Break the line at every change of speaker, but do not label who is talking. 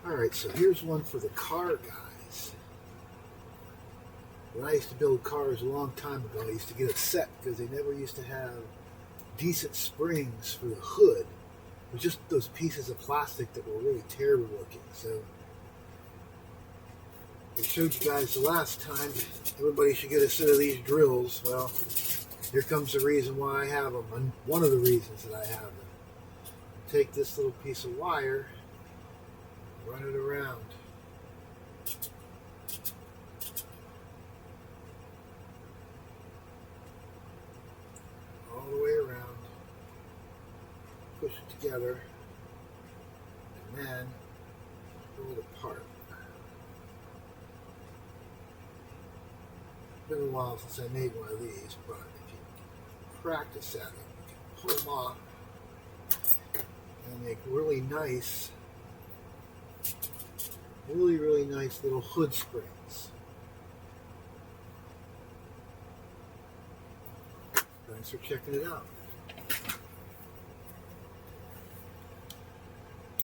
Alright, so here's one for the car guys. When I used to build cars a long time ago, I used to get upset because they never used to have decent springs for the hood. It was just those pieces of plastic that were really terrible looking. So I showed you guys the last time everybody should get a set of these drills. Well, here comes the reason why I have them, and one of the reasons that I have them. Take this little piece of wire, run it around. All the way around. Push it together. And then pull it apart. It's been a while since I made one of these, but if you practice at it, you can pull them off and make really nice, really nice little hood springs. Thanks for checking it out.